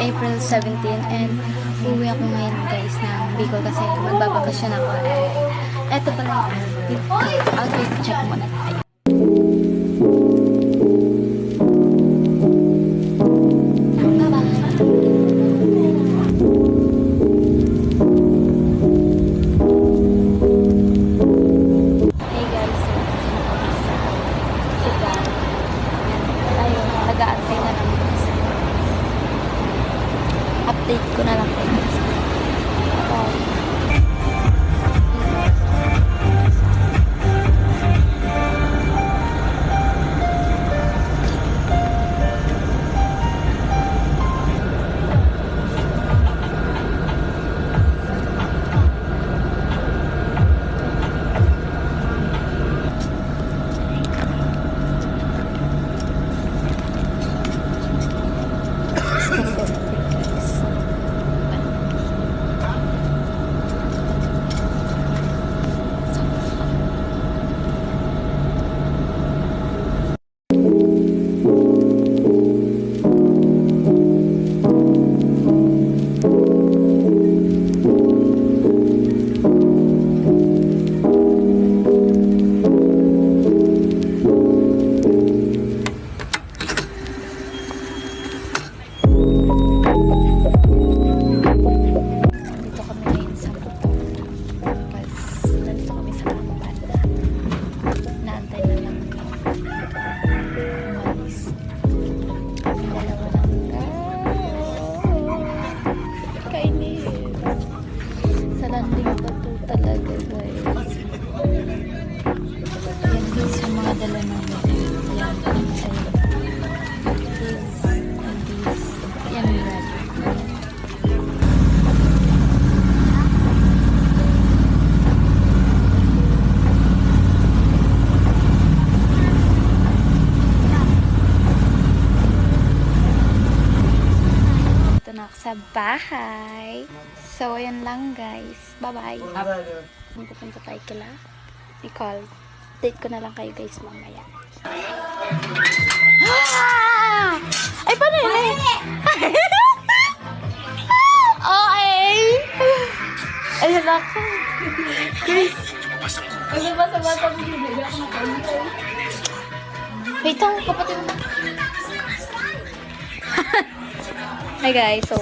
April 17 and uwi ako ngayon guys ng Bicol kasi magbabakasyon ako. Eto pala yung outfit check muna tayo. Update ko na lang po. Sa bahay. So, ayan lang guys. Bye-bye. Pupunta tayo kila Nicole. Date ko na lang kayo guys mamaya. Ah! Ay, paano yun? Okay. Ayun ako. Guys. Basa-basa mo yun. Wait, ang kapatid mo. Hi guys, so,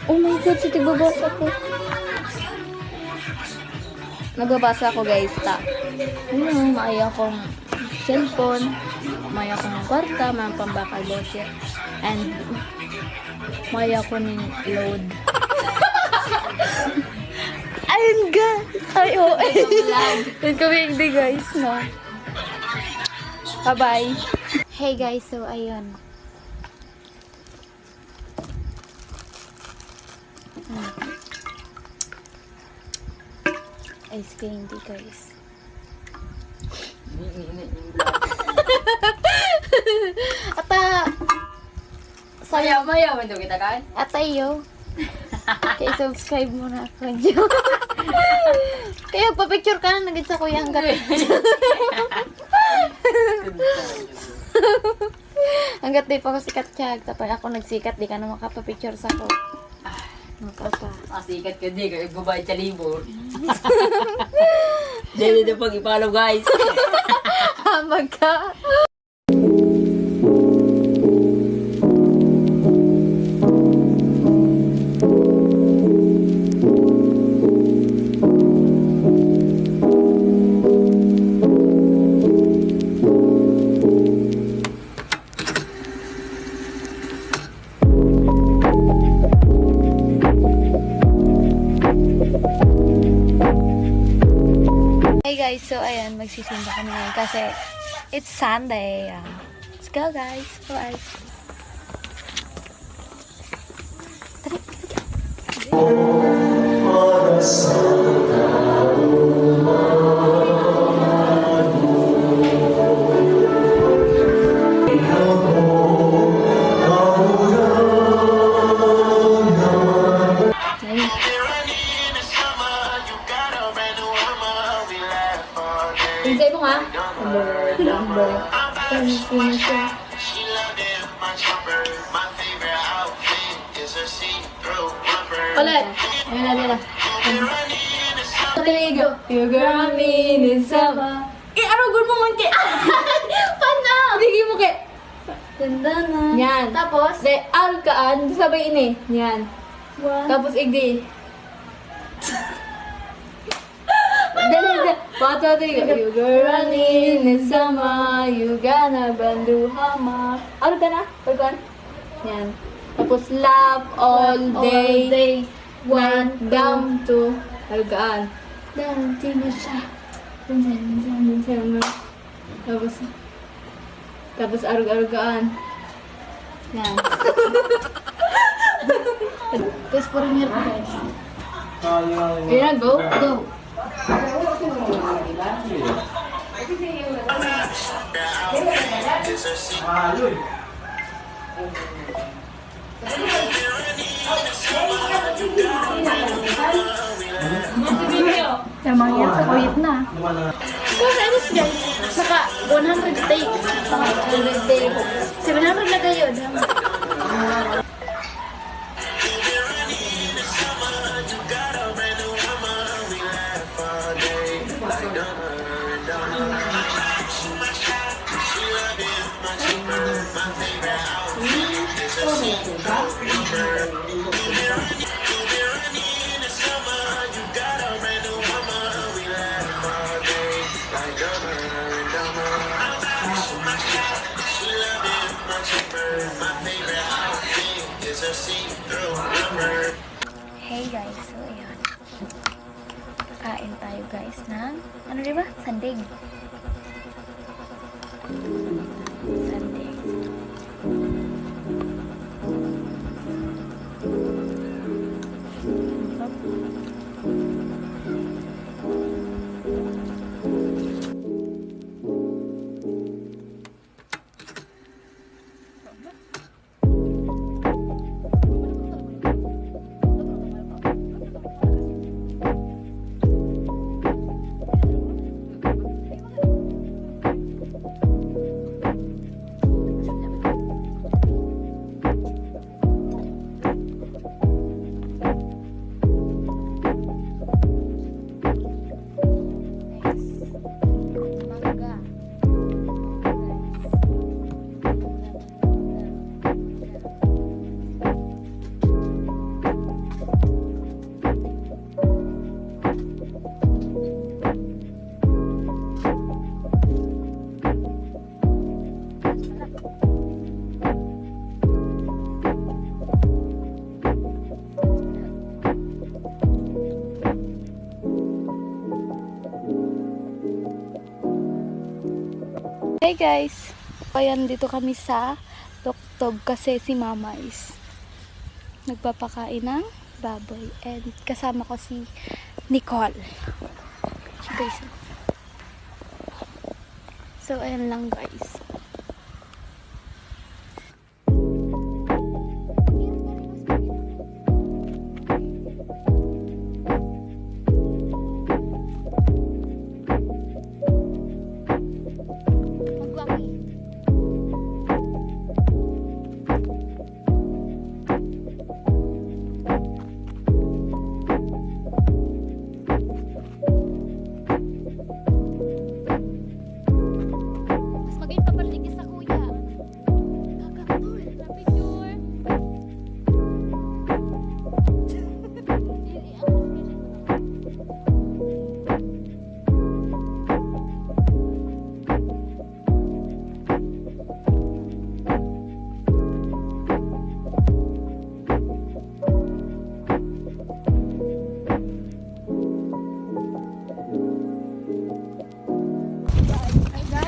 oh my god, so nagbabasa ko. Nagbabasa ako guys, ayun, maaya akong cellphone, maaya akong kwarta, may pambakal bosya, and maaya ako ng load. Ayun guys, ayo, yun kami hindi guys, no. Bye bye. Hey guys, so ayun. Ice candy guys. Ata Mayaw man kita kan? Atayo. Kaya subscribe mo na ako niyo. Kaya pa-picture ka na nagit sa kuya hanggat. Hanggat di pa ako sikat siya. Tapos ako nagsikat, di ka na makapapicture sa ko. Makapa. Sikat ka di, kaya babae sa libo. Dito na pag-ipalaw guys. Hamag ka. Hey guys, so ayan, magsisimba kami ngayon kasi it's Sunday. Let's go guys. Bye. Pinsay mo nga. Number. She loved it, my chopper. My favorite outfit is her Ulit. Ayan na. Taligo. You girl me in summer. Arugol mo man kay... Paano? Sige mo kay... Ganda na. Yan. Tapos? De, kaan, sabay ini. Yan. One. Tapos igdi. Dali. Pato, you girl running in summer, you gonna bandu hama. Ano ka na? Pagkan? Yan. Tapos laugh all day. One down to algaan. Dante na siya. Tapos arug-arugaan. Yan. Tapos parang hirap guys. Yun na, go. Go. Tamang yan, kawit na. Because ayos guys, naka 100 takes. 100 takes. 700 na kayo. Hey guys, so ayun. Kain tayo guys ng, ano diba? Sandig. Sandig. Hey guys! Ayan, dito kami sa Toktob kasi si Mama is nagpapakain ng baboy. And kasama ko si Nicole. Guys. So, ayan lang guys.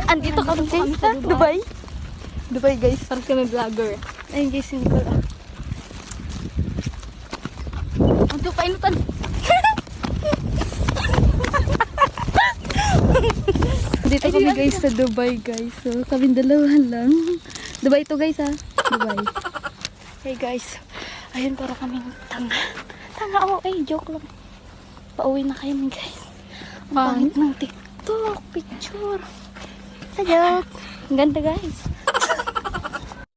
Andito kami sa Dubai. Dubai guys, parang kami vlogger. Ayun guys, si Nicole. Andito painutan. Dito kami guys sa Dubai guys. So kami dalawa lang. Dubai to guys ha. Dubai. Hey guys. Ayun para kami tanga. Tanga ako. Ay joke lang. Pauwi na kami guys. Ang pangit ng TikTok picture. Joke. Ang ganda guys.